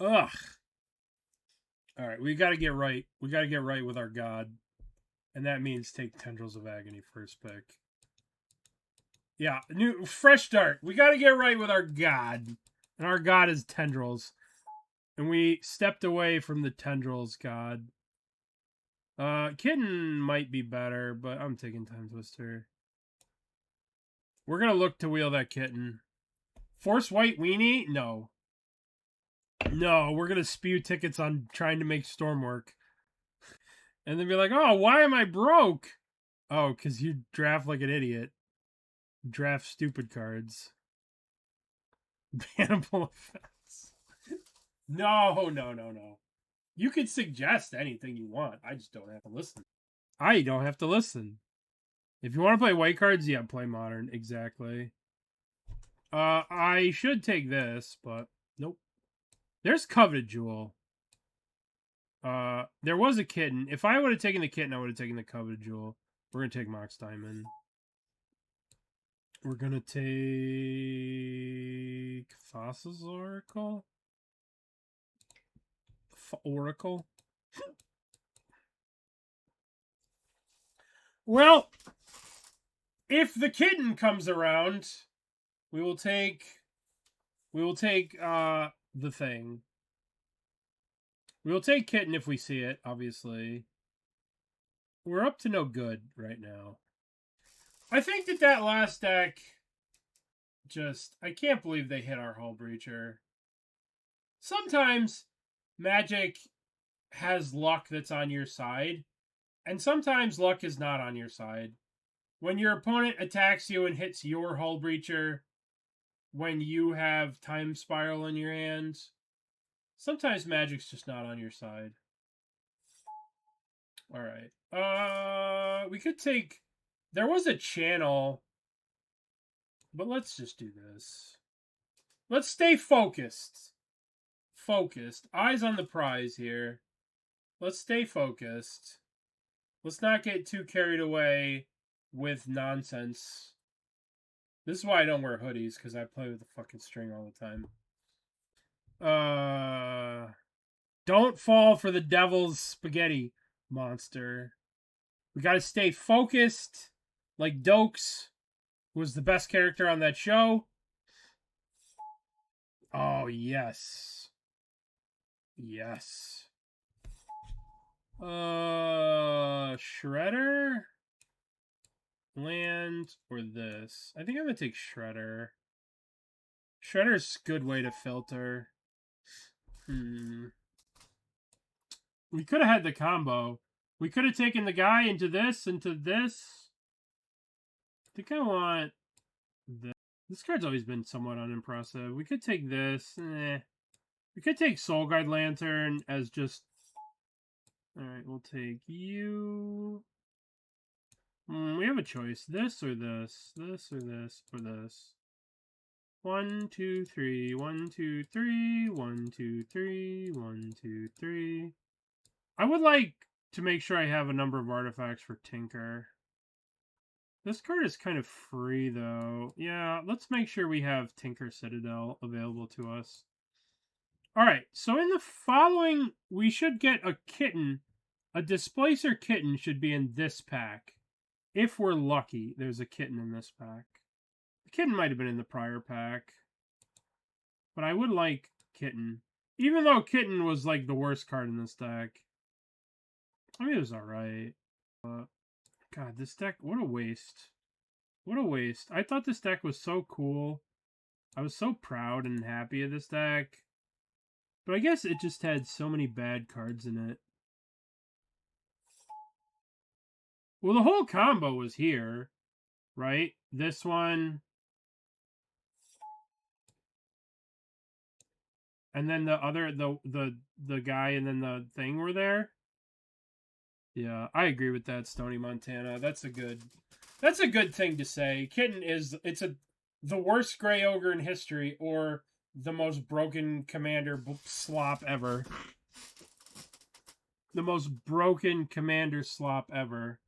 Ugh. All right, we got to get right. We got to get right with our god. And that means take Tendrils of Agony first pick. Yeah, new fresh start. We got to get right with our god. And our god is Tendrils. And we stepped away from the Tendrils god. Kitten might be better, but I'm taking Time Twister. We're going to look to wheel that Kitten. Force White Weenie? No. No, we're going to spew tickets on trying to make Storm work. And then be like, oh, why am I broke? Oh, because you draft like an idiot. Draft stupid cards. Bannable effects. No. You can suggest anything you want. I just don't have to listen. I don't have to listen. If you want to play white cards, yeah, play modern. Exactly. I should take this, but nope. There's Coveted Jewel. There was a Kitten. If I would have taken the Kitten, I would have taken the Coveted Jewel. We're going to take Mox Diamond. We're going to take Thassa's Oracle. Oracle. Well, if the Kitten comes around, we will take the thing. We will take Kitten if we see it, obviously. We're up to no good right now. I think that last deck just... I can't believe they hit our Hull Breacher. Sometimes Magic has luck that's on your side, and sometimes luck is not on your side. When your opponent attacks you and hits your Hull Breacher when you have Time Spiral in your hands, sometimes Magic's just not on your side. All right. We could take... There was a channel, but let's just do this. Let's stay focused. Focused. Eyes on the prize here. Let's stay focused. Let's not get too carried away with nonsense. This is why I don't wear hoodies, because I play with the fucking string all the time. Don't fall for the devil's spaghetti monster. We gotta stay focused, like Dokes, who was the best character on that show. Oh, yes. Yes. Shredder? Land or this? I think I'm gonna take Shredder. Shredder's a good way to filter. We could have had the combo. We could have taken the guy into this. I think I want this. This card's always been somewhat unimpressive. We could take this. We could take Soul Guide Lantern as just... Alright, we'll take you. We have a choice. This or this. This or this or this. 1, 2, 3. 1, 2, 3. 1, 2, 3. 1, 2, 3. I would like to make sure I have a number of artifacts for Tinker. This card is kind of free, though. Yeah, let's make sure we have Tinker Citadel available to us. Alright, so in the following, we should get a Kitten. A Displacer Kitten should be in this pack. If we're lucky, there's a Kitten in this pack. The Kitten might have been in the prior pack. But I would like Kitten. Even though Kitten was like the worst card in this deck. I mean, it was alright. God, this deck, what a waste. What a waste. I thought this deck was so cool. I was so proud and happy of this deck. But I guess it just had so many bad cards in it. Well, the whole combo was here, right? This one. And then the other, the guy and then the thing were there. Yeah, I agree with that, Stony Montana. That's a good thing to say. Kitten is, the worst Grey Ogre in history, or the most broken commander slop ever. The most broken commander slop ever.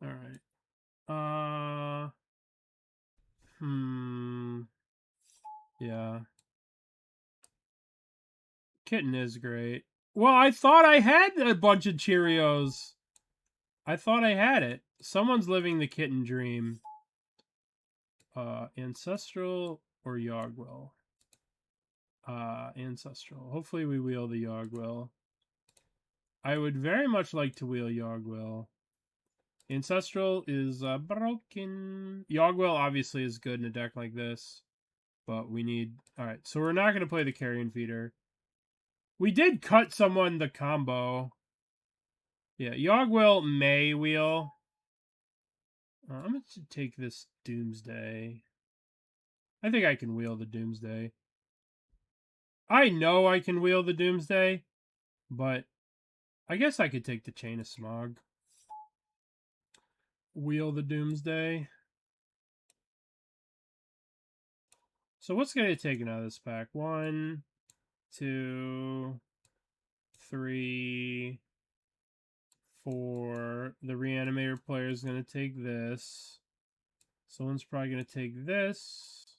Alright. Yeah. Kitten is great. Well, I thought I had a bunch of Cheerios. I thought I had it. Someone's living the kitten dream. Ancestral or Yogwill? Ancestral. Hopefully we wheel the Yogwill. I would very much like to wheel Yogwill. Ancestral is broken. Yogwill obviously is good in a deck like this. But we need... Alright, so we're not going to play the Carrion Feeder. We did cut someone the combo. Yeah, Yogwill may wheel. I'm going to take this Doomsday. I think I can wheel the Doomsday. I know I can wheel the Doomsday, but I guess I could take the Chain of Smog. Wheel the Doomsday. So what's going to get taken out of this pack? 1, 2, 3, 4. The Reanimator player is going to take this. Someone's probably going to take this,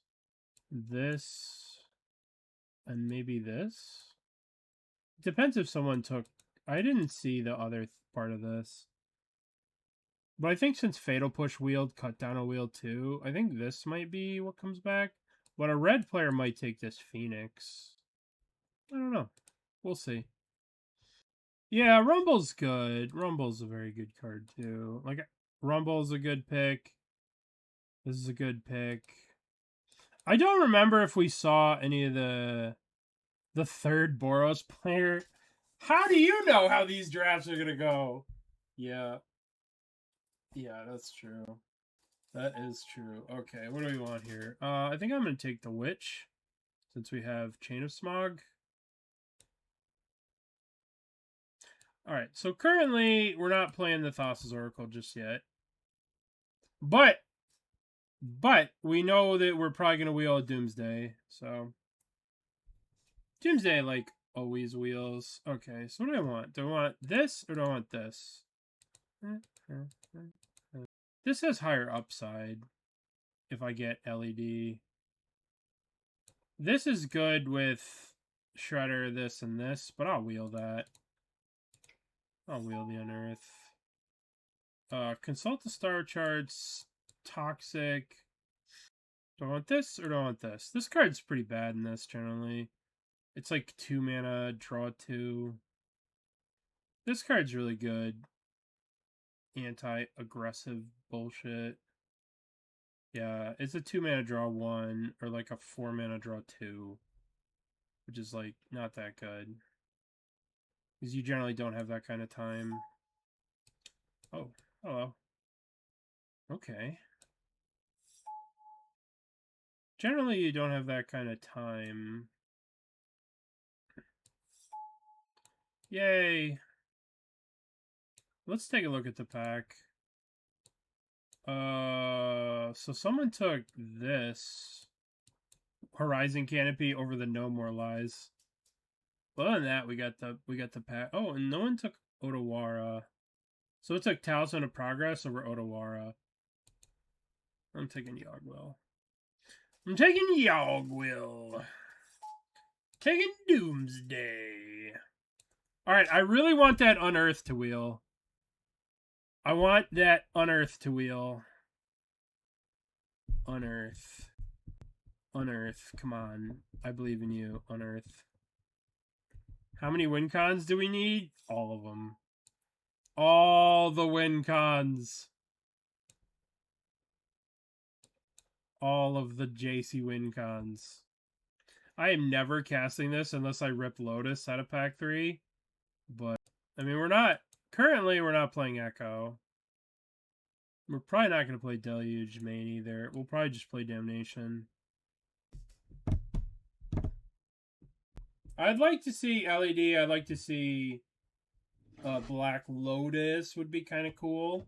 and maybe this. It depends if someone took... I didn't see the other part of this. But I think since Fatal Push wheeled, cut down a wheel too, I think this might be what comes back. But a red player might take this Phoenix. I don't know. We'll see. Yeah, Rumble's good. Rumble's a very good card too. Like, Rumble's a good pick. This is a good pick. I don't remember if we saw any of the third Boros player. How do you know how these drafts are going to go? Yeah. Yeah, that's true. That is true. Okay, what do we want here? I think I'm going to take the Witch, since we have Chain of Smog. Alright, so currently, we're not playing the Thassa's Oracle just yet. But we know that we're probably going to wheel a Doomsday, so... Doomsday, like, always wheels. Okay, so what do I want? Do I want this, or do I want this? This has higher upside if I get LED. This is good with Shredder, this, and this, but I'll wheel that. I'll wheel the Unearth. Consult the star charts. Toxic. Do I want this, or do I want this? This card's pretty bad in this, generally. It's like 2 mana, draw 2. This card's really good. Anti-aggressive bullshit. Yeah, it's a 2 mana draw 1, or like a 4 mana draw 2. Which is like, not that good. Because you generally don't have that kind of time. Oh, hello. Okay. Generally you don't have that kind of time. Yay! Let's take a look at the pack. So someone took this Horizon Canopy over the No More Lies. But other than that, we got the pack. Oh, and no one took Otawara. So it took Talisman of Progress over Otawara. I'm taking Yogwill. I'm taking Yogwill. Taking Doomsday. Alright, I really want that Unearth to wheel. I want that Unearth to wheel. Unearth. Unearth. Come on. I believe in you. Unearth. How many win cons do we need? All of them. All the win cons. All of the JC win cons. I am never casting this unless I rip Lotus out of pack 3. But, I mean, currently we're not playing Echo. We're probably not going to play Deluge main either. We'll probably just play Damnation. I'd like to see LED. I'd like to see Black Lotus would be kind of cool.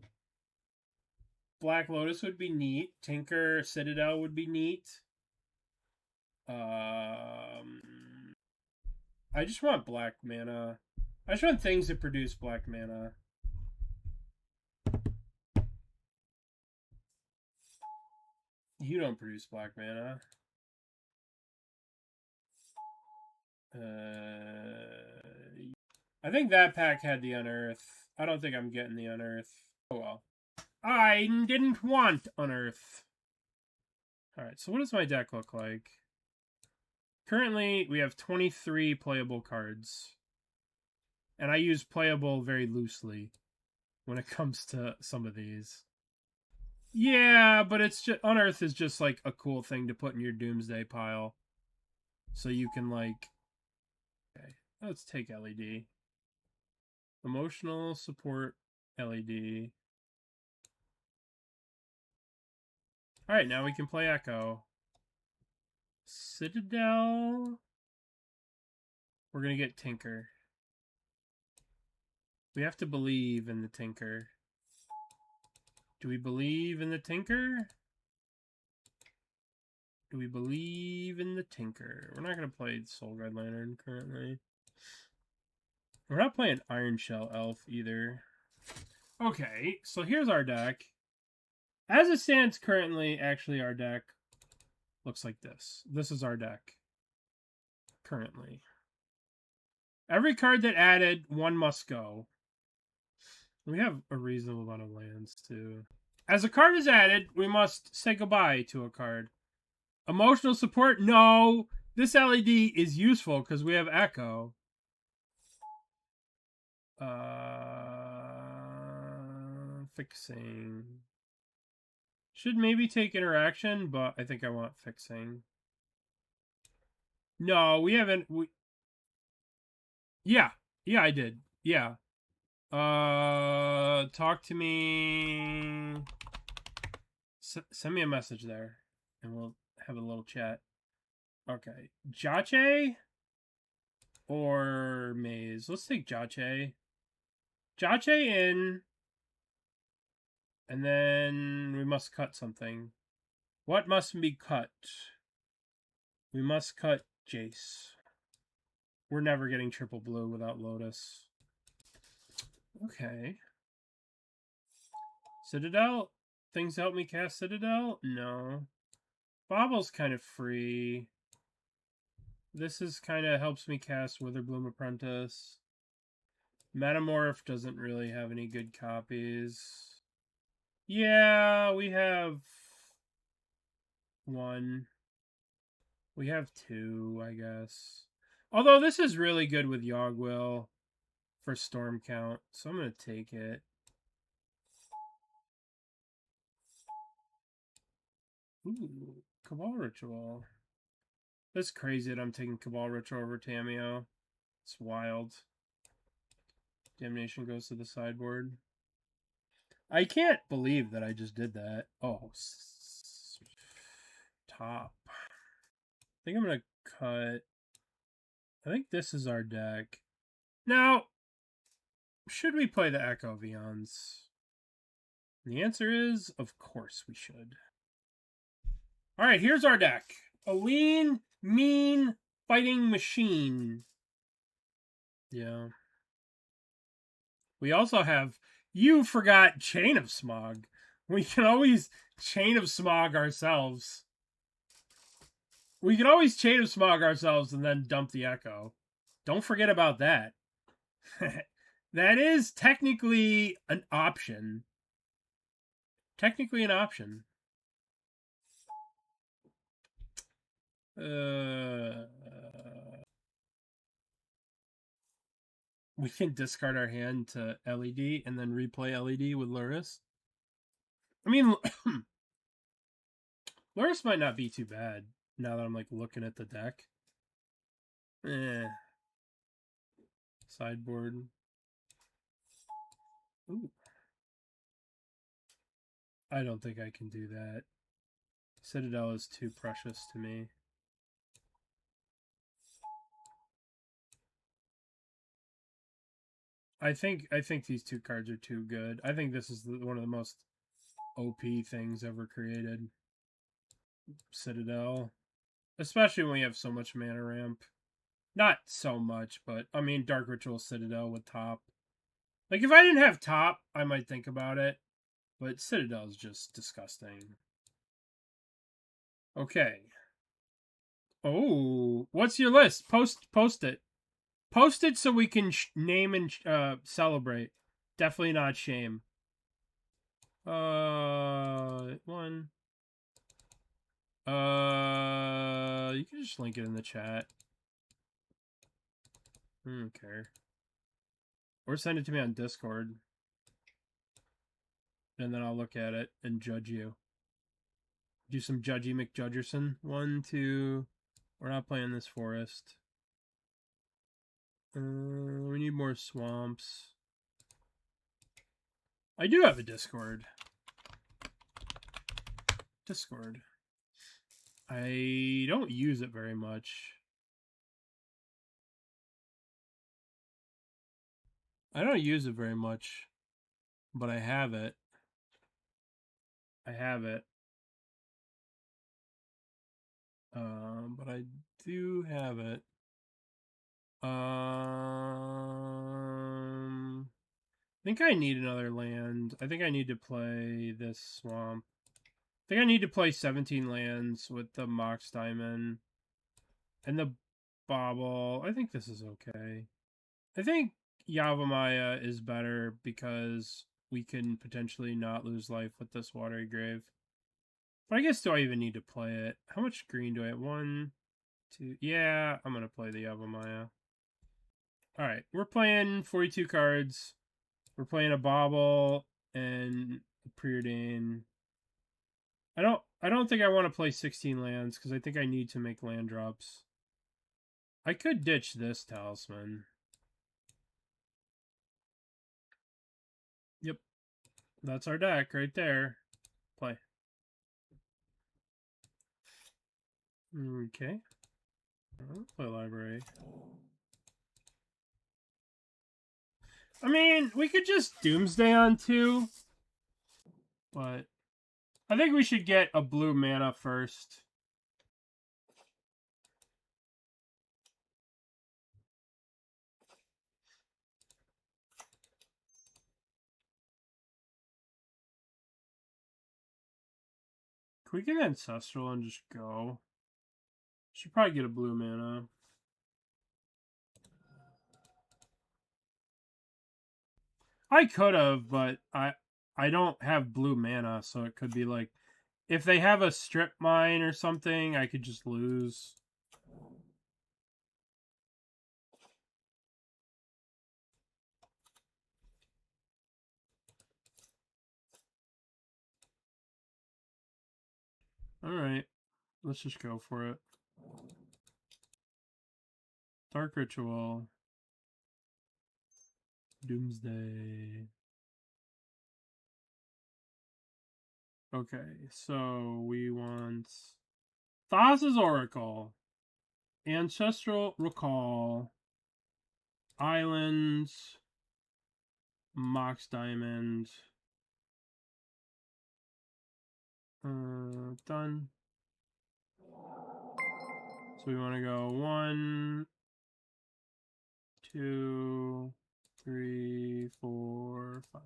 Black Lotus would be neat. Tinker Citadel would be neat. I just want black mana. I just want things that produce black mana. You don't produce black mana. I think that pack had the Unearth. I don't think I'm getting the Unearth. Oh well. I didn't want Unearth. Alright, so what does my deck look like? Currently, we have 23 playable cards. And I use playable very loosely when it comes to some of these. Yeah, but it's just Unearth is just like a cool thing to put in your Doomsday pile. So you can like okay, let's take LED. Emotional support LED. Alright, now we can play Echo. Citadel. We're gonna get Tinker. We have to believe in the Tinker. Do we believe in the Tinker? Do we believe in the Tinker? We're not going to play Soul Guide Lantern currently. We're not playing Iron Shell Elf either. Okay, so here's our deck. As it stands currently, actually our deck looks like this. This is our deck currently. Every card that added, one must go. We have a reasonable amount of lands too. As a card is added, we must say goodbye to a card. Emotional support? No. This LED is useful because we have Echo. Fixing. Should maybe take interaction, but I think I want fixing. No, we haven't. Yeah, I did. Yeah. Talk to me. Send me a message there, and we'll have a little chat. Okay, Jache or Maze. Let's take Jache. Jache in. And then we must cut something. What must be cut? We must cut Jace. We're never getting triple blue without Lotus. Okay. Citadel? Things help me cast Citadel? No. Bobble's kind of free. This is kind of helps me cast Witherbloom Apprentice. Metamorph doesn't really have any good copies. Yeah, we have one. We have two, I guess. Although this is really good with Yogwill for Storm Count, so I'm going to take it. Ooh, Cabal Ritual. That's crazy that I'm taking Cabal Ritual over Tamiyo. It's wild. Damnation goes to the sideboard. I can't believe that I just did that. Oh, top. I think I'm going to cut. I think this is our deck. Now, should we play the Echo Vions? The answer is, of course we should. Alright, here's our deck. A lean, mean, fighting machine. Yeah. We also have, you forgot Chain of Smog. We can always Chain of Smog ourselves. We can always Chain of Smog ourselves and then dump the Echo. Don't forget about that. That is technically an option. Technically an option. We can discard our hand to LED and then replay LED with Luris. I mean, Luris might not be too bad now that I'm like looking at the deck. Sideboard. Ooh. I don't think I can do that. Citadel is too precious to me. I think these two cards are too good. I think this is one of the most OP things ever created. Citadel. Especially when we have so much mana ramp. Not so much, but I mean Dark Ritual Citadel with top. Like if I didn't have top, I might think about it. But Citadel is just disgusting. Okay. Oh, what's your list? Post it. Post it so we can name and celebrate. Definitely not shame. One. You can just link it in the chat. I don't care. Or send it to me on Discord. And then I'll look at it and judge you. Do some Judgy McJudgerson. 1, 2. We're not playing this forest. We need more swamps. I do have a Discord. I don't use it very much. I don't use it very much, but I have it. But I do have it. I think I need another land. I think I need to play this swamp. I think I need to play 17 lands with the Mox Diamond and the Bauble. I think this is okay. I think Yavimaya is better because we can potentially not lose life with this Watery Grave. But I guess, do I even need to play it? How much green do I have? 1, 2. Yeah, I'm going to play the Yavimaya. Alright, we're playing 42 cards. We're playing a Bauble and a Preordain. I don't think I want to play 16 lands because I think I need to make land drops. I could ditch this Talisman. Yep. That's our deck right there. Play. Okay. I'll play library. I mean, we could just Doomsday on 2. But I think we should get a blue mana first. Can we get Ancestral and just go? Should probably get a blue mana. I could have, but I don't have blue mana, so it could be like if they have a strip mine or something, I could just lose. Alright. Let's just go for it. Dark Ritual. Doomsday. Okay, so we want Thassa's Oracle, Ancestral Recall, Islands, Mox Diamond. Done. So we want to go 1, 2, 3, 4, 5.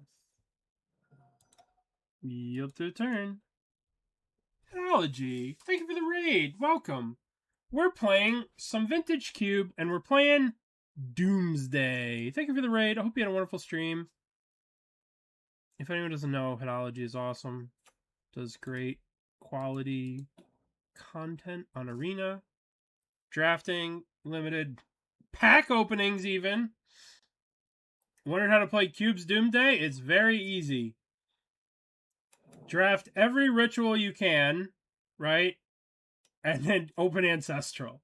Yield to a turn. Allergy, thank you for the raid. Welcome. We're playing some Vintage Cube, and we're playing Doomsday. Thank you for the raid. I hope you had a wonderful stream. If anyone doesn't know, Hitology is awesome. Does great quality content on Arena. Drafting, limited pack openings even. Wondered how to play Cubes Doomsday? It's very easy. Draft every ritual you can, right? And then open Ancestral.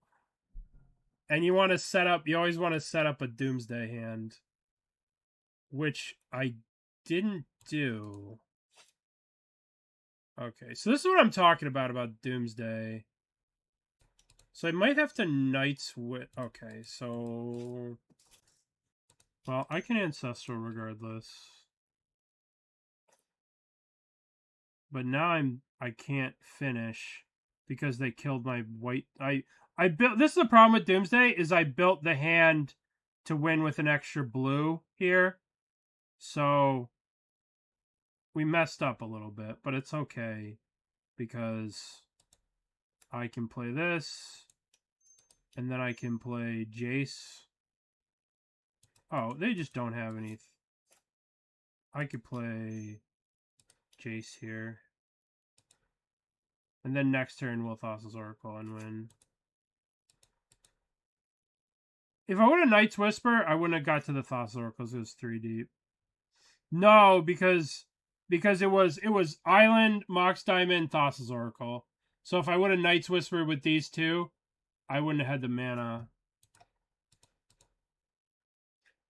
And you want to set up, you always want to set up a Doomsday hand. Which I didn't do. Okay, so this is what I'm talking about Doomsday. So I might have to Knights with... Okay, so... Well, I can Ancestral regardless. But now I can't finish because they killed my white... I built... This is the problem with Doomsday, is I built the hand to win with an extra blue here. So we messed up a little bit, but it's okay because I can play this and then I can play Jace Oh, they just don't have any. I could play Jace here. And then next turn we'll Thassa's Oracle and win. If I would have Knight's Whisper, I wouldn't have got to the Thassa's Oracle because it was 3 deep. No, because it was Island, Mox Diamond, Thassa's Oracle. So if I would have Knight's Whisper with these two, I wouldn't have had the mana.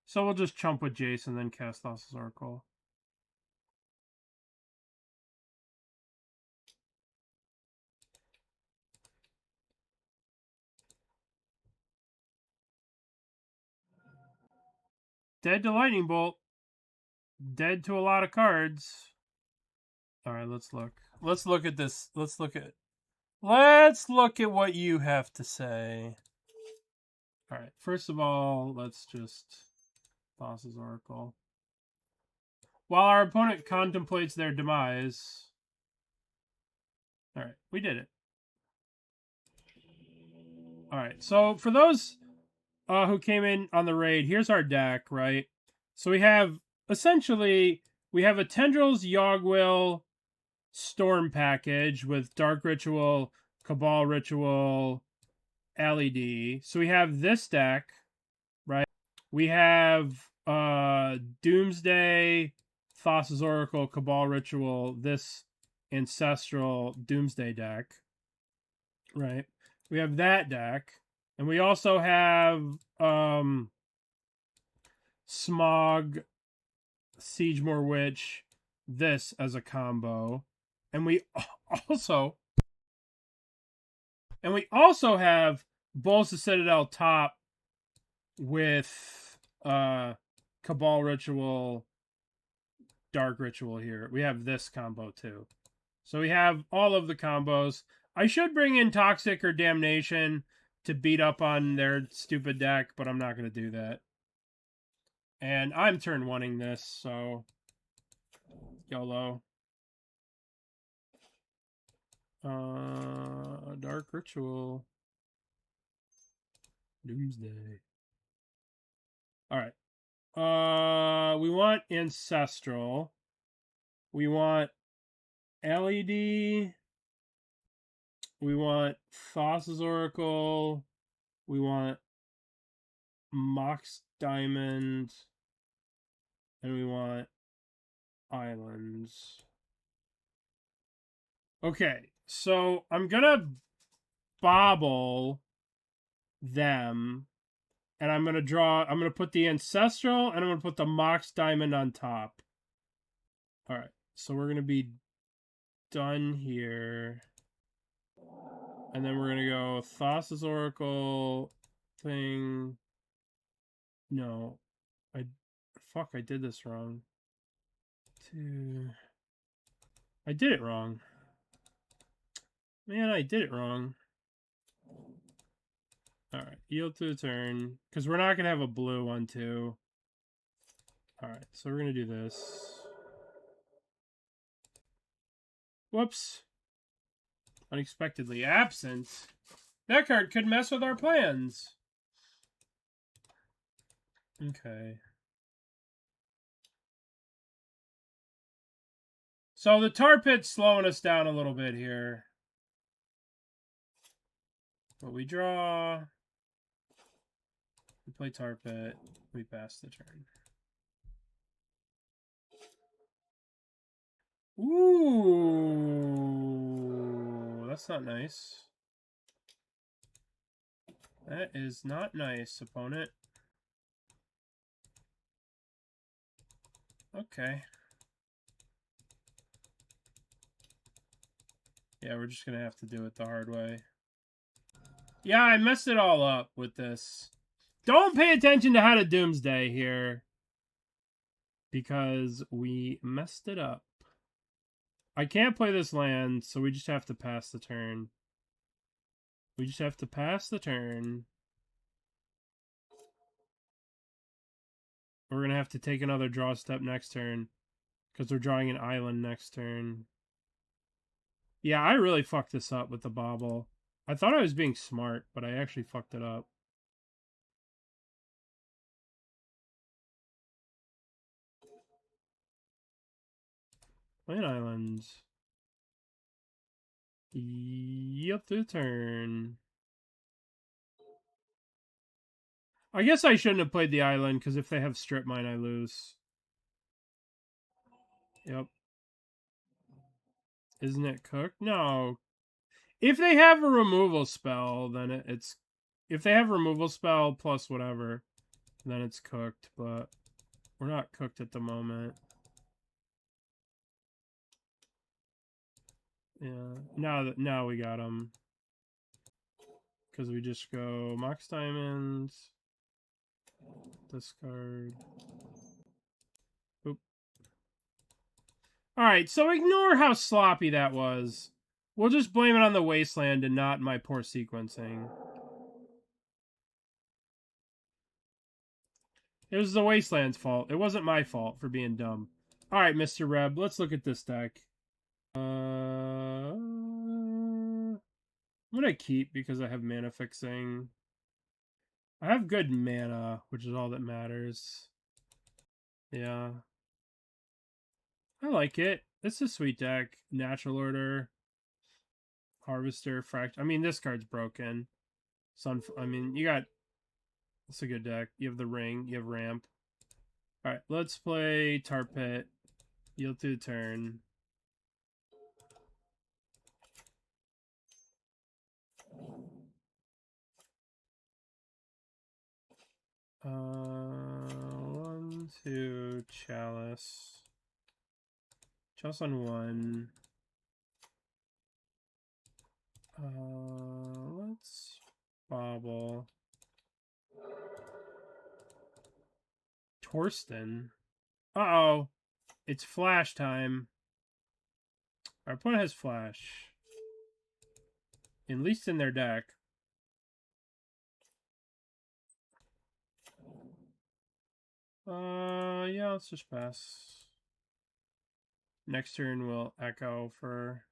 So we'll just chump with Jace and then cast Thassa's Oracle. Dead to Lightning Bolt. Dead to a lot of cards. Alright, let's look. Let's look at this. Let's look at what you have to say. Alright, first of all, let's just Thassa's Oracle. While our opponent contemplates their demise. Alright, we did it. Alright, so for those who came in on the raid, here's our deck, right? So we have, essentially, we have a Tendrils Yogwill Storm package with Dark Ritual, Cabal Ritual, LED. So we have this deck, right? We have Doomsday, Thassa's Oracle, Cabal Ritual, this Ancestral Doomsday deck, right? We have that deck. And we also have Smog, Siegemore Witch, this as a combo. And we also have Bulls of Citadel top with Cabal Ritual, Dark Ritual here. We have this combo too. So we have all of the combos. I should bring in Toxic or Damnation to beat up on their stupid deck, but I'm not going to do that. And I'm turn oneing this, so YOLO. Dark Ritual. Doomsday. Alright. We want Ancestral. We want LED. We want Thassa's Oracle. We want Mox Diamond. And we want Islands. Okay, so I'm gonna bobble them. And I'm gonna put the Ancestral and I'm gonna put the Mox Diamond on top. Alright, so we're gonna be done here. And then we're going to go Thassa's Oracle thing. No. I did this wrong. I did it wrong. Man, I did it wrong. Alright, yield to the turn. Because we're not going to have a blue one, too. Alright, so we're going to do this. Whoops. Unexpectedly absent. That card could mess with our plans. Okay. So the Tar Pit's slowing us down a little bit here. But we draw. We play Tar Pit. We pass the turn. Ooh, that's not nice. That is not nice, opponent. Okay. Yeah, we're just gonna have to do it the hard way. Yeah, I messed it all up with this. Don't pay attention to how to Doomsday here. Because we messed it up. I can't play this land, so we just have to pass the turn. We just have to pass the turn. We're going to have to take another draw step next turn. Because we're drawing an island next turn. Yeah, I really fucked this up with the bobble. I thought I was being smart, but I actually fucked it up. Play an island. Yep, to turn. I guess I shouldn't have played the island, because if they have strip mine, I lose. Yep. Isn't it cooked? No. If they have a removal spell, then it's... If they have removal spell plus whatever, then it's cooked, but we're not cooked at the moment. Yeah. Now we got them. Because we just go Mox Diamonds. Discard. Oop. Alright, so ignore how sloppy that was. We'll just blame it on the Wasteland and not my poor sequencing. It was the Wasteland's fault. It wasn't my fault for being dumb. Alright, Mr. Reb, let's look at this deck. I'm gonna keep because I have mana fixing. I have good mana, which is all that matters. Yeah. I like it. It's a sweet deck. Natural Order. Harvester, I mean, this card's broken. I mean, you got... It's a good deck. You have the Ring. You have Ramp. Alright, let's play Tar Pit. Yield to the turn. One, two, Chalice. Chalice on one. Let's bobble. Torsten. Uh-oh. It's flash time. Our opponent has flash. At least in their deck. Yeah, let's just pass. Next turn we'll echo for...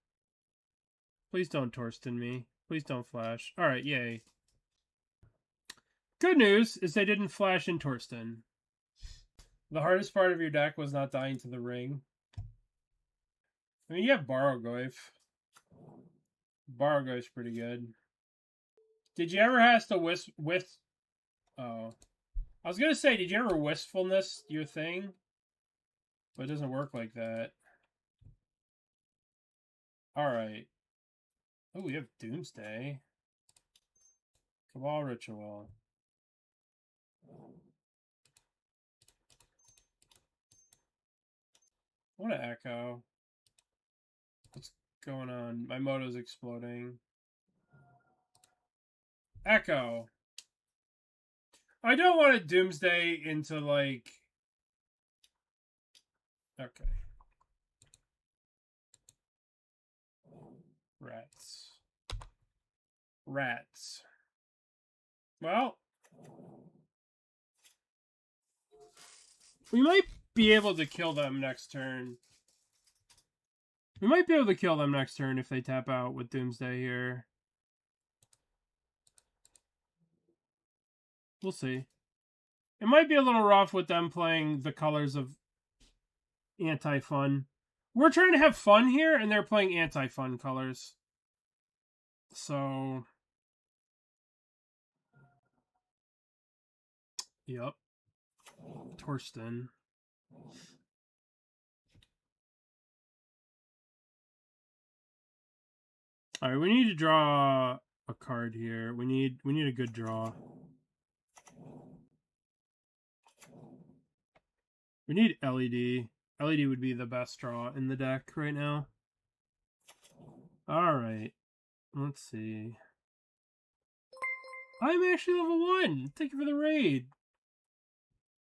Please don't Torsten me. Please don't flash. Alright, yay. Good news is they didn't flash in Torsten. The hardest part of your deck was not dying to the Ring. I mean, you have Barrogoyf. Barrogoyf's pretty good. Did you ever have to Oh. I was going to say, did you ever Wistfulness your thing? But it doesn't work like that. Alright. Oh, we have Doomsday. Cabal Ritual. I want to echo. What's going on? My moto's exploding. Echo. I don't want to Doomsday into, like... Okay. Rats. Well... We might be able to kill them next turn. We might be able to kill them next turn if they tap out with Doomsday here. We'll see. It might be a little rough with them playing the colors of anti-fun. We're trying to have fun here, and they're playing anti-fun colors. So... Yep. Torsten. Alright, we need to draw a card here. We need a good draw. We need LED. LED would be the best draw in the deck right now. Alright. Let's see. I'm actually level 1. Thank you for the raid.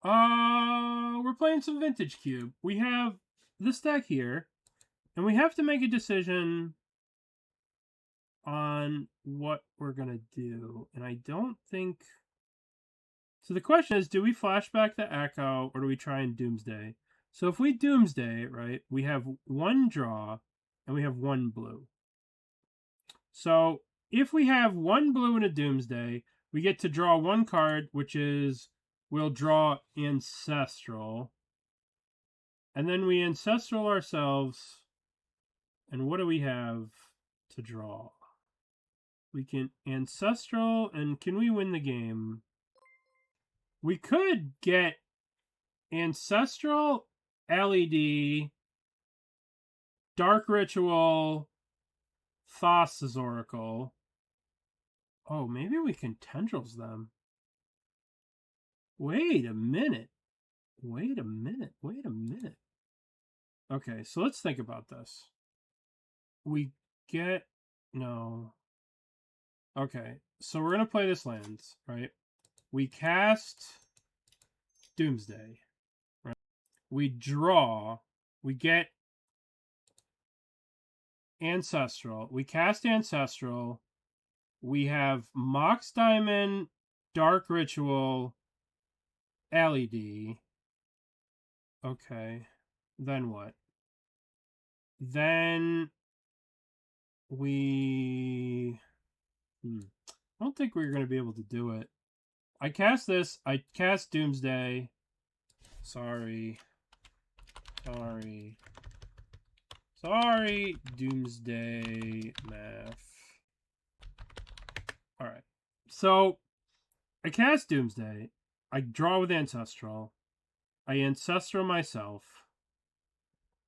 We're playing some Vintage Cube. We have this deck here, and we have to make a decision on what we're gonna do. And I don't think... So the question is, do we flashback the Echo, or do we try and Doomsday? So if we Doomsday, right, we have one draw, and we have one blue. So if we have one blue and a Doomsday, we get to draw one card, which is... We'll draw Ancestral. And then we ancestral ourselves. And what do we have to draw? We can ancestral, and can we win the game? We could get ancestral, LED, dark ritual, Thassa's Oracle. Oh, maybe we can tendrils them. Wait a minute. Wait a minute. Wait a minute. Okay, so let's think about this. We get... No. Okay, so we're going to play this lands, right? We cast Doomsday, right? We draw. We get Ancestral. We cast Ancestral. We have Mox Diamond, Dark Ritual, LED. Okay. Then what? Then we... I don't think we're going to be able to do it. I cast this. I cast Doomsday. Sorry. Sorry, Doomsday math. Alright. So, I cast Doomsday. I draw with Ancestral. I Ancestral myself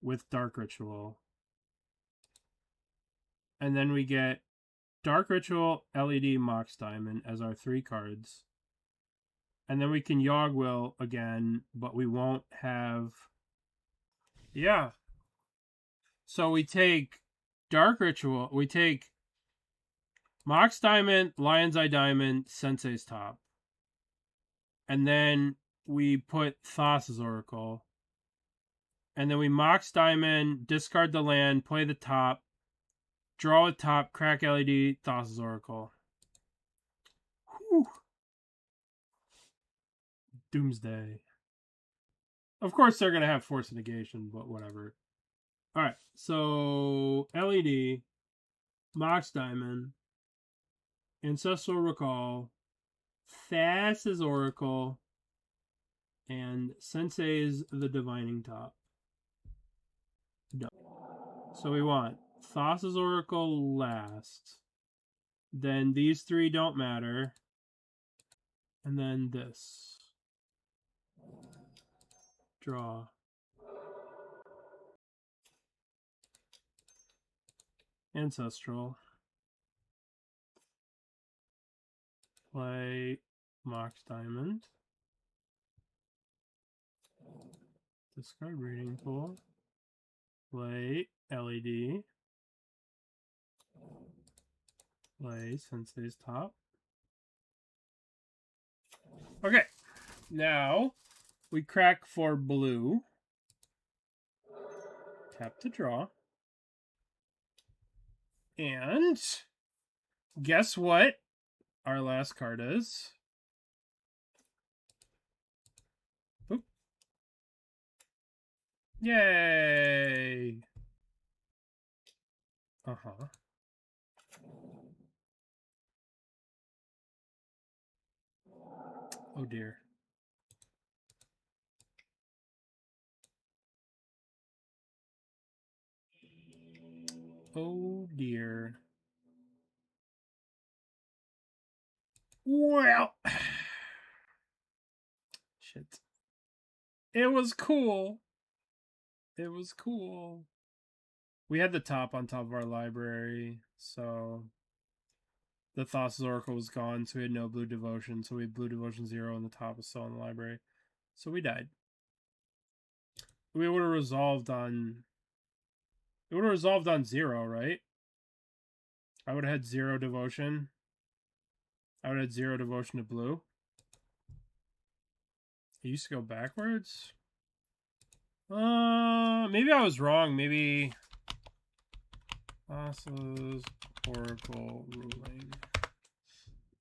with Dark Ritual. And then we get Dark Ritual, LED, Mox Diamond as our 3 cards. And then we can Yawgwill again, but we won't have... Yeah. So we take Dark Ritual. We take Mox Diamond, Lion's Eye Diamond, Sensei's Top. And then we put Thassa's Oracle. And then we Mox Diamond, discard the land, play the top, draw a top, crack LED, Thassa's Oracle. Whew. Doomsday. Of course, they're going to have Force Negation, but whatever. Alright, so LED, Mox Diamond, Ancestral Recall, Thassa's Oracle, and Sensei's The Divining Top. Done. So we want Thassa's Oracle last. Then these 3 don't matter. And then this. Draw. Ancestral. Play Mox Diamond. Discard Reading Pool. Play LED. Play Sensei's Top. Okay. Now, we crack for blue. Tap to draw. And guess what our last card is? Oop. Yay! Uh-huh. Oh dear. Oh dear. Well, shit. It was cool. It was cool. We had the top on top of our library, so the Thassa's Oracle was gone, so we had no blue devotion, so we had blue devotion 0 and the top was still in the library. So we died. We would have resolved on... It would have resolved on 0, right? I would have had 0 devotion. I would have had 0 devotion to blue. I used to go backwards. Maybe I was wrong. Maybe Thassa's Oracle ruling.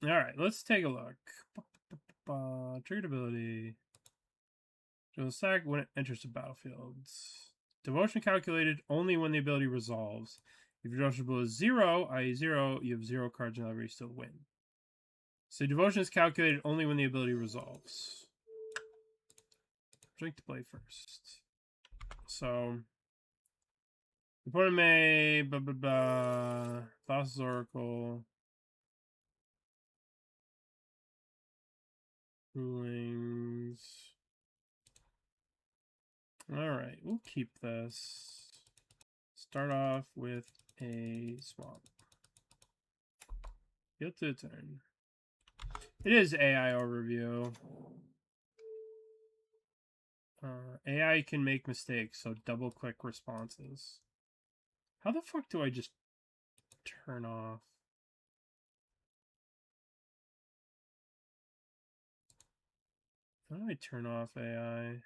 All right, let's take a look. Triggered ability. Draw a sack when it enters the battlefields. Devotion calculated only when the ability resolves. If your devotion below is 0, i.e. 0, you have 0 cards in the library, you still win. So devotion is calculated only when the ability resolves. Drink to play first. So, the opponent may Thassa's Oracle. Rulings. Alright, we'll keep this. Start off with a swamp. Get to turn. It is AI overview. AI can make mistakes, so double click responses. How the fuck do I just turn off? How do I turn off AI?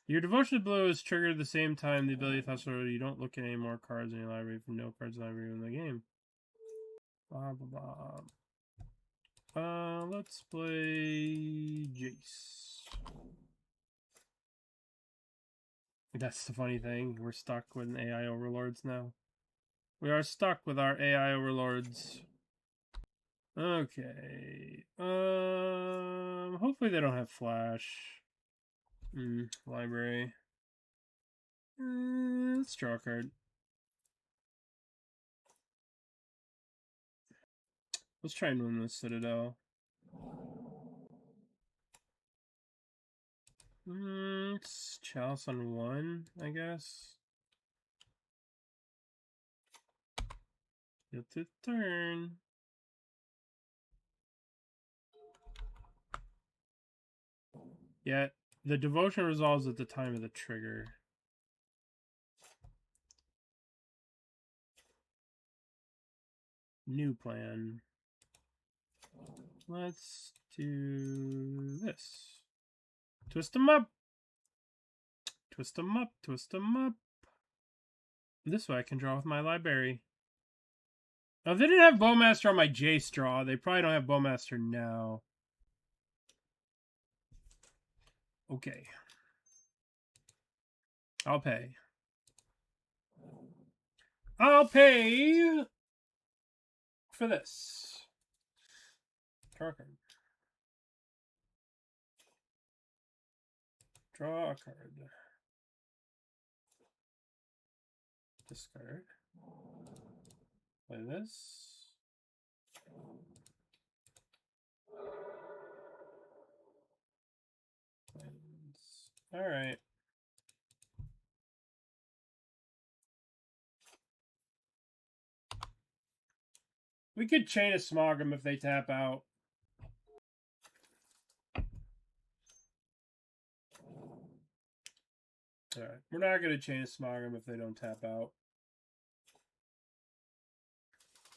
Your devotion to blue is triggered at the same time the ability to you don't look at any more cards in your library from no cards in the library in the game. Blah blah blah. Let's play Jace. That's the funny thing. We're stuck with AI overlords now. We are stuck with our AI overlords. Okay. Hopefully they don't have flash. Library. Let's draw a card. Let's try and win this Citadel. It's Chalice on 1, I guess. Get to turn. Yeah, the devotion resolves at the time of the trigger. New plan. Let's do this. Twist them up. Twist them up. Twist them up. This way I can draw with my library. Now, if they didn't have Bowmaster on my Jace draw, they probably don't have Bowmaster now. Okay. I'll pay. I'll pay for this. Draw a card. Draw a card. Discard. Play this. Alright. We could chain a Smog them if they tap out. Alright. We're not going to chain a Smog them if they don't tap out.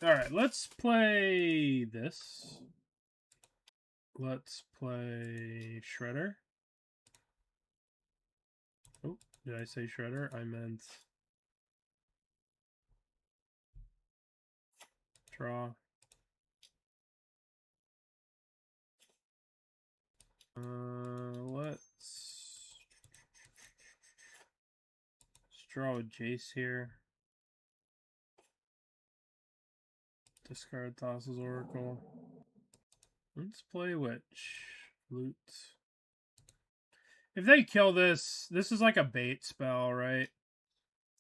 Alright, let's play this. Let's play Shredder. Oh, did I say Shredder? I meant draw. Let's draw a Jace here. Discard Thassa's Oracle. Let's play Witch. Loot. If they kill this, this is like a bait spell, right?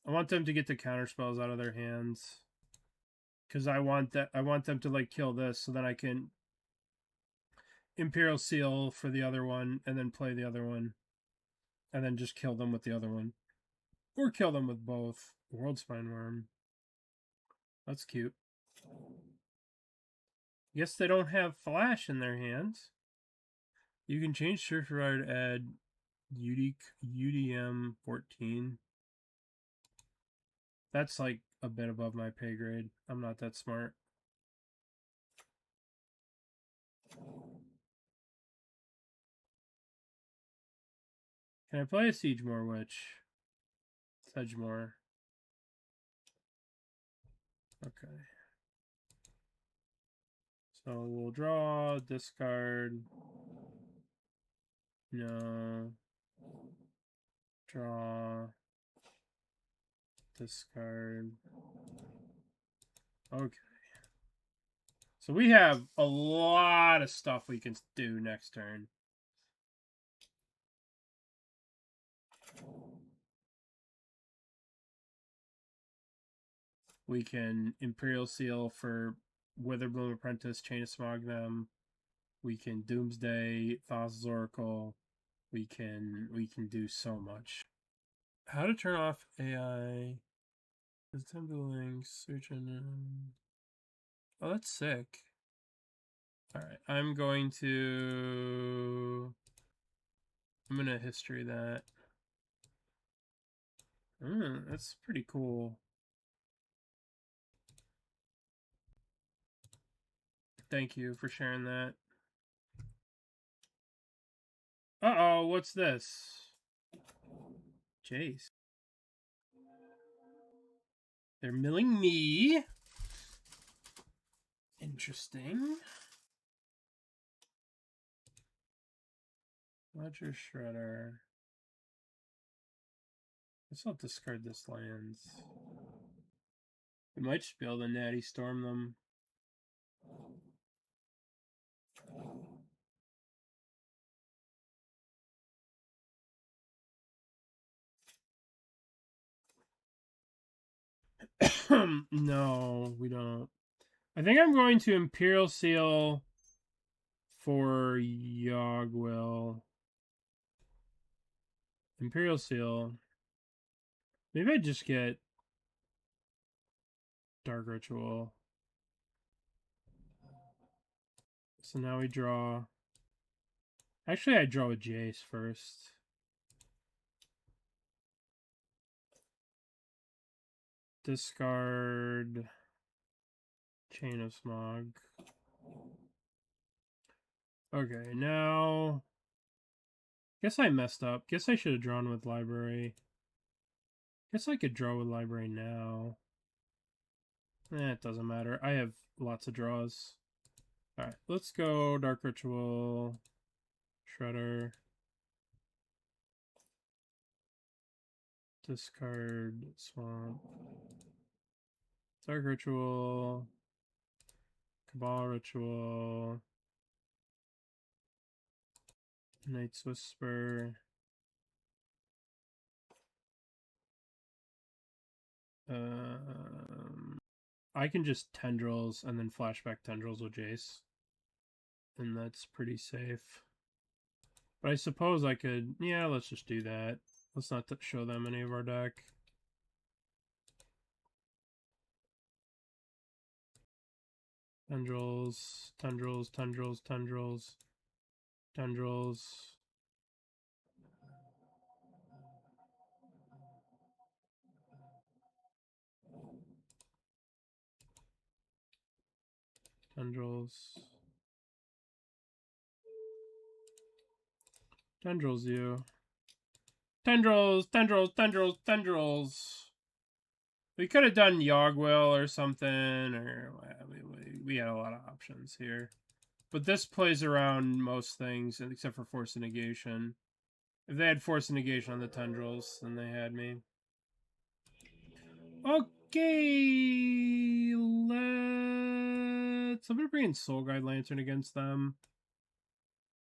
I want them to get the counter spells out of their hands. Because I want them to like kill this so then I can Imperial Seal for the other one and then play the other one. And then just kill them with the other one. Or kill them with both. World Spine Worm. That's cute. Guess they don't have Flash in their hands. You can change Search Rider to add UDM 14. That's like a bit above my pay grade. I'm not that smart. Can I play a Siegemore Witch? Sedgemore. Okay. So we'll draw, discard. No. Draw. Discard. Okay. So we have a lot of stuff we can do next turn. We can Imperial Seal for Witherbloom Apprentice, Chain of Smog them. We can Doomsday, Thassa's Oracle. We can do so much. How to turn off AI. The Temple search engine. Oh, that's sick. Alright, I'm gonna history that. That's pretty cool. Thank you for sharing that. Uh-oh, what's this? Jace. They're milling me. Interesting. Ledger Shredder. I guess I'll discard this lands. We might just be able to Natty Storm them. No, we don't. I think I'm going to Imperial Seal for Yogwill. Imperial Seal. Maybe I just get Dark Ritual. So now we draw. Actually, I draw a Jace first. Discard Chain of Smog. Okay, now... Guess I messed up. Guess I should have drawn with Library. Guess I could draw with Library now. It doesn't matter. I have lots of draws. Alright, let's go Dark Ritual, Shredder, discard Swamp, Dark Ritual, Cabal Ritual, Knight's Whisper, I can just Tendrils and then flashback Tendrils with Jace. And that's pretty safe. But I suppose I could... Yeah, let's just do that. Let's not show them any of our deck. Tendrils, Tendrils, Tendrils, Tendrils, Tendrils. Tendrils. Tendrils, you. Tendrils, Tendrils, Tendrils, Tendrils. We could have done Yogwill or something, or we had a lot of options here. But this plays around most things, except for Force of Negation. If they had Force of Negation on the Tendrils, then they had me. Okay, I'm gonna bring in Soul Guide Lantern against them.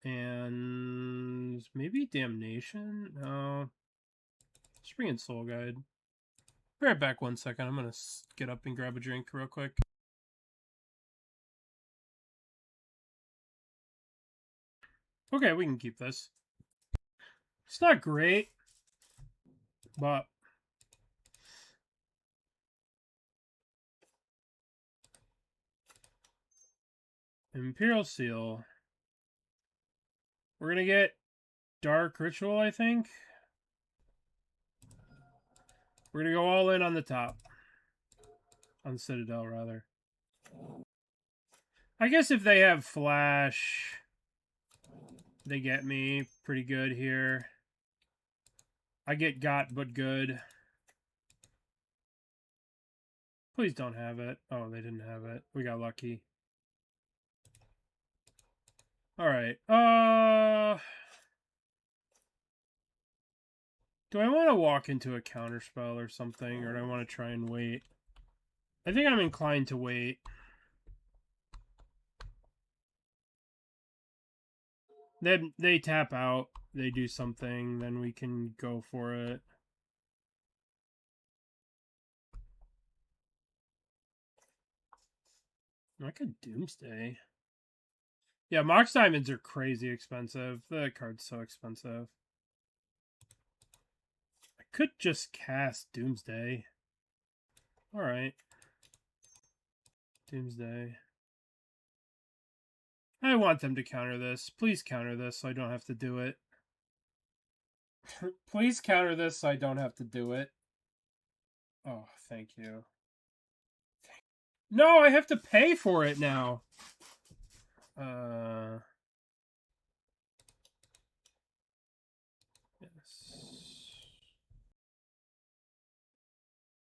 And maybe Damnation? No. Let's bring in Soul Guide. Be right back 1 second. I'm gonna get up and grab a drink real quick. Okay, we can keep this. It's not great, but Imperial Seal. We're gonna get Dark Ritual, I think. We're gonna go all in on the top. On Citadel, rather. I guess if they have Flash, they get me pretty good here. I get got but good. Please don't have it. Oh, they didn't have it. We got lucky. Alright. Do I want to walk into a counterspell or something, or do I want to try and wait? I think I'm inclined to wait. Then they tap out, they do something, then we can go for it. I could Doomsday. Yeah, Mox Diamonds are crazy expensive. The card's so expensive. I could just cast Doomsday. Alright. Doomsday. I want them to counter this. Please counter this so I don't have to do it. Please counter this so I don't have to do it. Oh, thank you. No, I have to pay for it now. Yes.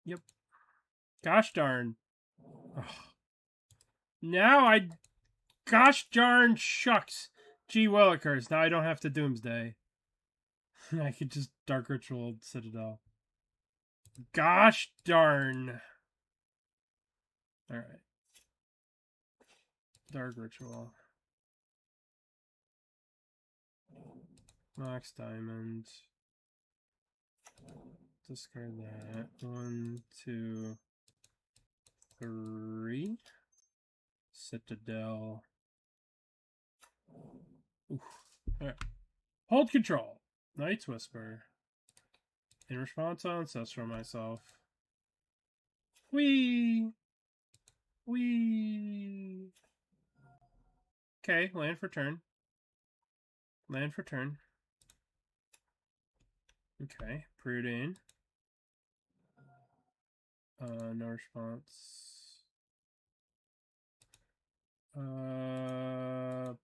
Yep. Gosh darn. Ugh. Now I... Gosh darn shucks. Gee willikers. Now I don't have to Doomsday. I could just Dark Ritual Citadel. Gosh darn. Alright. Dark Ritual. Mox Diamond. Discard that. 1, 2, 3. Citadel. Oof. Alright. Hold control. Night's Whisper. In response, I'll Ancestral myself. Wee! Okay, land for turn. Land for turn. Okay, Preordain. No response.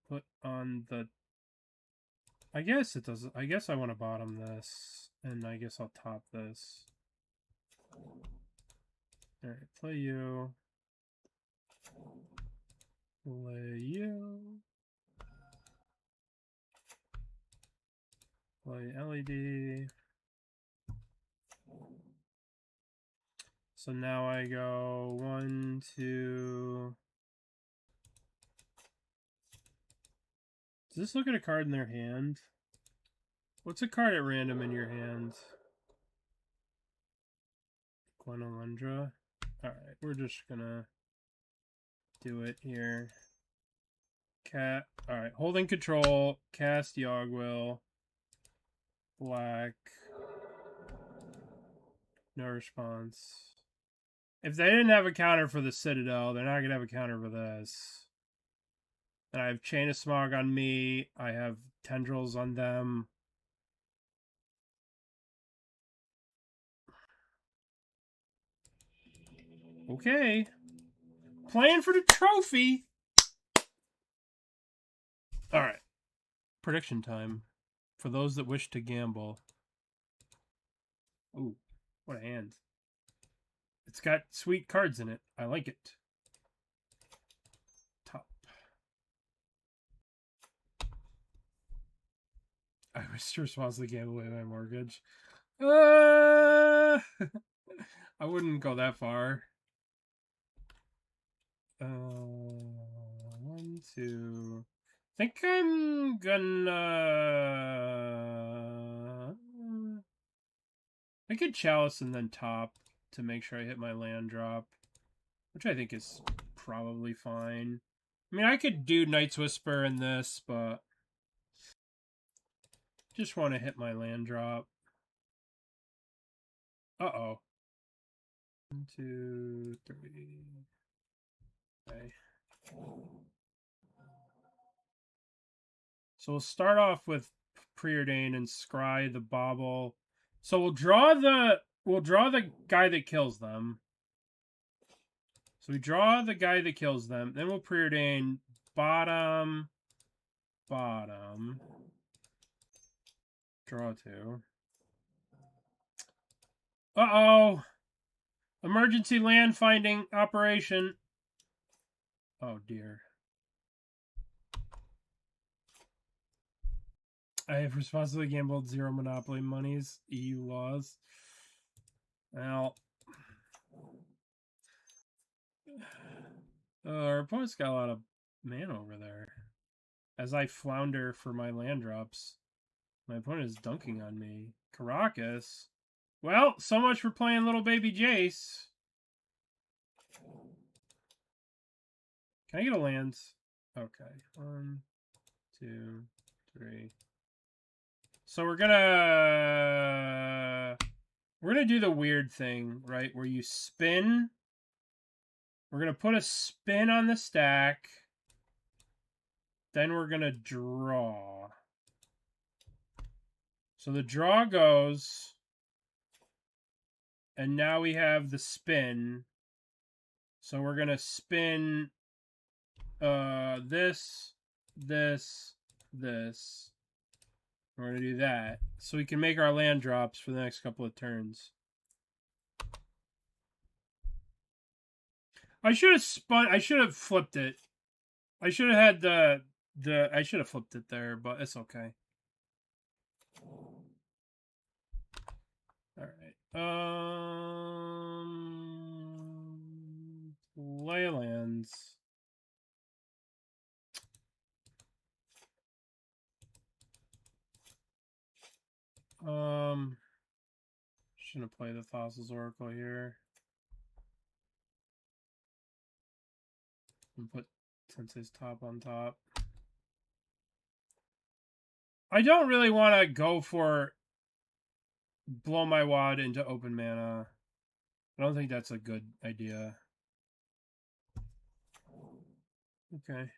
Put on the... I guess it doesn't... I guess I want to bottom this. And I guess I'll top this. Alright, play you. Play you. Play LED. So now I go 1, 2... Does this look at a card in their hand? What's a card at random in your hand? Gwenalundra. Alright, we're just gonna do it here. Cat. Alright, holding control. Cast Yogwill. Black. No response. If they didn't have a counter for the Citadel, they're not gonna have a counter for this. And I have Chain of Smog on me. I have Tendrils on them. Okay. Playing for the trophy. Alright. Prediction time. For those that wish to gamble. Ooh, what a hand. It's got sweet cards in it. I like it. Top. I wish responsibly gave away my mortgage. I wouldn't go that far. 1, 2. I think I'm gonna... I could Chalice and then top to make sure I hit my land drop, which I think is probably fine. I mean, I could do Night's Whisper in this, but just want to hit my land drop. Uh-oh. 1, 2, 3. Okay. So we'll start off with Preordain and Scry the Bauble. So we'll draw the guy that kills them. So we draw the guy that kills them. Then we'll Preordain bottom. Draw 2. Uh-oh. Emergency land finding operation. Oh, dear. I have responsibly gambled 0 Monopoly monies. EU laws. Well. Our opponent's got a lot of mana over there. as I flounder for my land drops. My opponent is dunking on me. Caracas. Well, so much for playing little baby Jace. Can I get a land? Okay. 1, 2, 3. So we're gonna do the weird thing, right? Where you spin. We're gonna put a spin on the stack. Then we're gonna draw. So the draw goes, and now we have the spin. So we're gonna spin this. We're gonna do that so we can make our land drops for the next couple of turns. I should have spun. I should have flipped it. I should have had the. I should have flipped it there, but it's okay. All right. Leylands. Shouldn't play the Thassa's Oracle here. And put Sensei's Top on top. I don't really want to go for blow my wad into open mana. I don't think that's a good idea. Okay.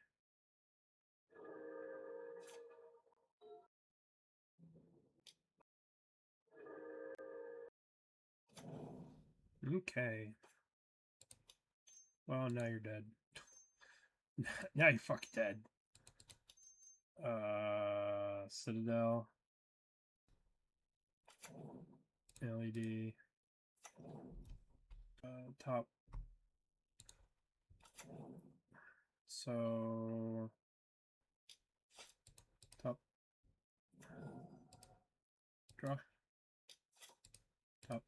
Okay. Well, now you're dead. Now you're fucking dead. Citadel. LED. Top. So top. Draw. Top.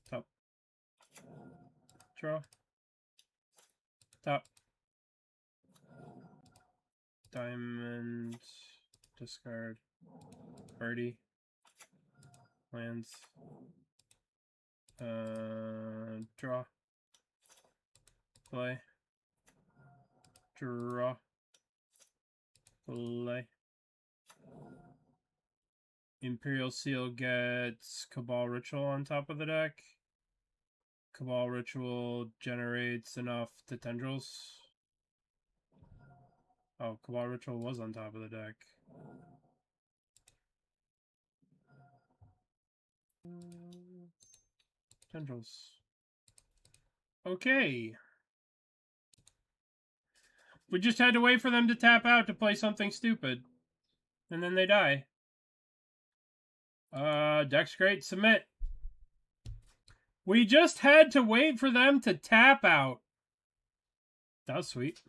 Top. Draw. Top. Diamond. Discard. Birdie. Lands. Draw. Play. Draw. Play. Imperial Seal gets Cabal Ritual on top of the deck. Cabal Ritual generates enough to tendrils. Oh, Cabal Ritual was on top of the deck. Tendrils. Okay. We just had to wait for them to tap out to play something stupid. And then they die. Deck's great. Submit. We just had to wait for them to tap out. That was sweet.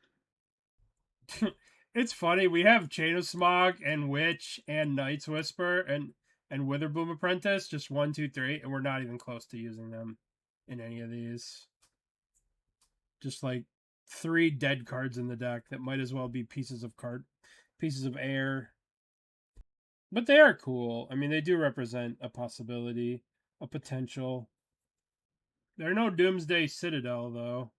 It's funny. We have Chain of Smog and Witch and Night's Whisper and Witherbloom Apprentice. Just 1, 2, 3. And we're not even close to using them in any of these. Just like 3 dead cards in the deck that might as well be pieces of air. But they are cool. I mean, they do represent a possibility, a potential. They're no Doomsday Citadel, though.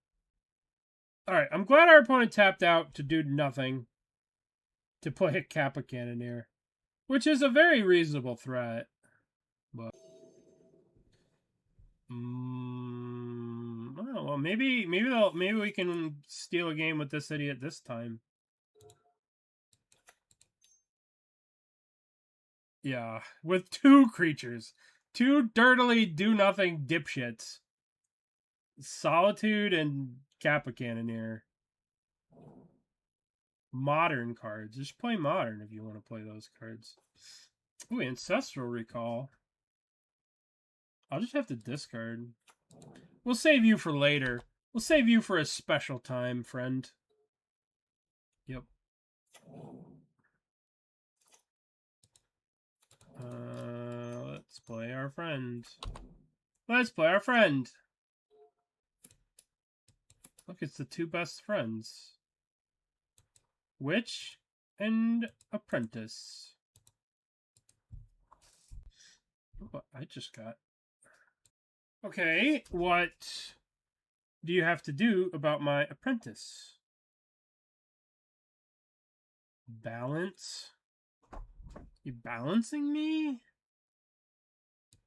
Alright, I'm glad our opponent tapped out to do nothing. To play a Kappa Cannoneer. Which is a very reasonable threat. But oh, well, maybe we can steal a game with this idiot this time. Yeah, with 2 creatures. 2 dirtily do-nothing dipshits. Solitude and Kappa Cannoneer. Modern cards. Just play Modern if you want to play those cards. Ooh, Ancestral Recall. I'll just have to discard. We'll save you for later. We'll save you for a special time, friend. Yep. Let's play our friend. Let's play our friend. Look, it's the two best friends. Witch and apprentice. What I just got. Okay, what do you have to do about my apprentice? Balance? You balancing me?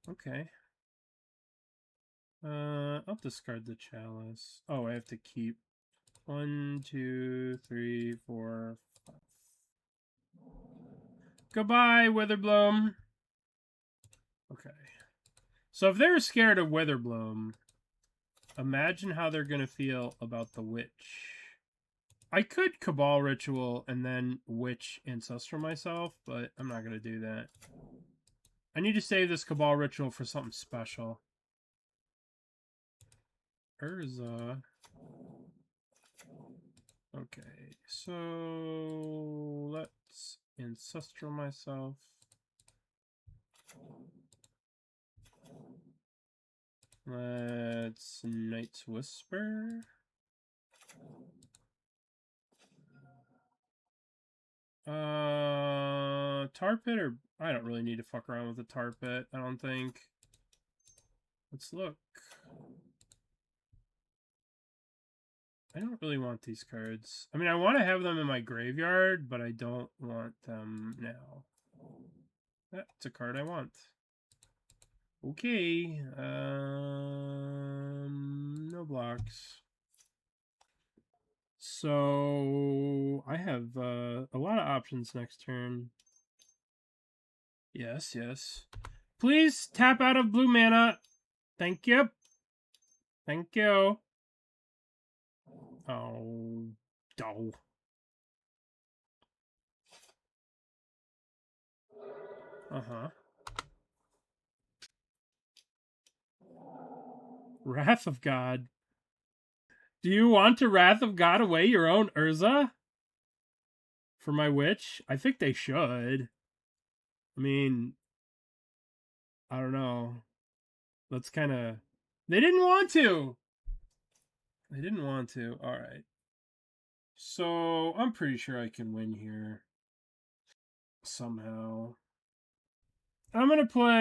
Okay. I'll discard the chalice. Oh, I have to keep 1, 2, 3, 4, 5. Goodbye, Witherbloom. Okay. So if they're scared of Witherbloom, imagine how they're going to feel about the witch. I could Cabal Ritual and then Witch Ancestral myself, but I'm not going to do that. I need to save this Cabal Ritual for something special. Urza. Okay, so let's Ancestral myself. Let's Night's Whisper. Tar Pit, or I don't really need to fuck around with the Tar Pit, I don't think. Let's look. I don't really want these cards. I mean, I want to have them in my graveyard, but I don't want them now. That's a card I want. Okay. No blocks. So I have a lot of options next turn. Yes, yes. Please tap out of blue mana. Thank you. Thank you. Oh, dull. Uh-huh. Wrath of God. Do you want to Wrath of God away your own Urza? For my witch? I think they should. I mean, I don't know. That's kind of... They didn't want to! They didn't want to. Alright. So, I'm pretty sure I can win here. Somehow. I'm going to play...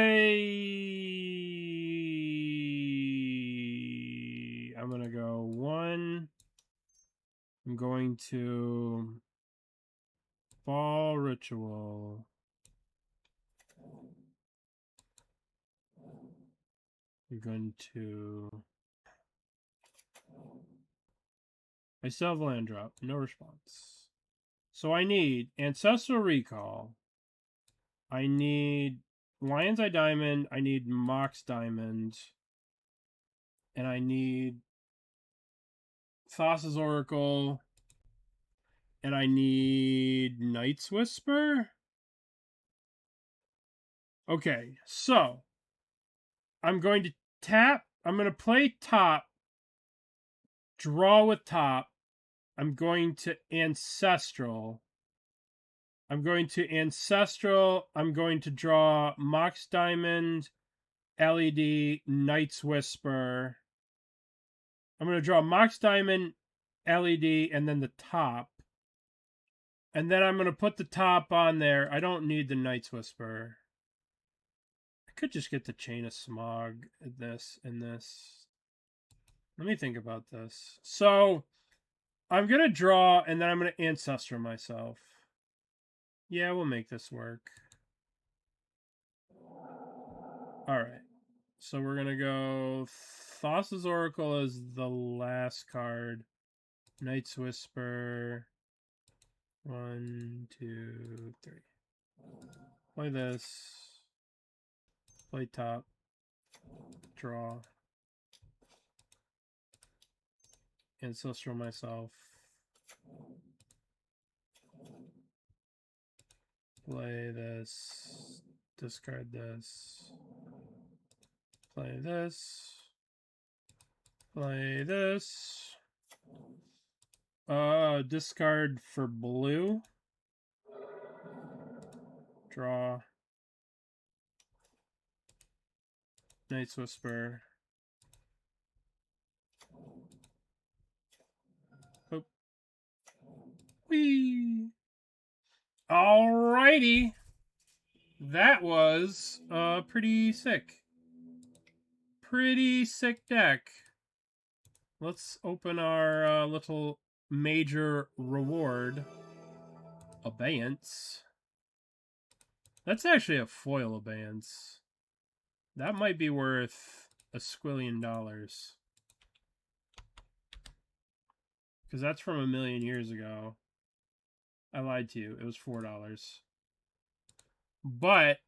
I'm going to go 1. I'm going to... Ball Ritual. I'm going to... I still have land drop. No response. So I need Ancestral Recall. I need Lion's Eye Diamond. I need Mox Diamond. And I need Thassa's Oracle. And I need Night's Whisper. Okay, so I'm going to tap. I'm going to play top. Draw with top. I'm going to Ancestral. I'm going to Ancestral. I'm going to draw Mox Diamond, LED, Night's Whisper. I'm going to draw Mox Diamond, LED, and then the top. And then I'm going to put the top on there. I don't need the Night's Whisper. I could just get the Chain of Smog in this and this. Let me think about this. So I'm going to draw, and then I'm going to Ancestral myself. Yeah, we'll make this work. All right. So we're going to go Thassa's Oracle is the last card. Night's Whisper. 1, 2, 3. Play this. Play top. Draw. Ancestral myself. Play this. Discard this. Play this. Play this. Discard for blue. Draw. Night's Whisper. Whee! Alrighty. That was pretty sick. Pretty sick deck. Let's open our little major reward. Abeyance. That's actually a foil abeyance. That might be worth $1 squillion. Because that's from 1,000,000 years ago. I lied to you. It was $4. But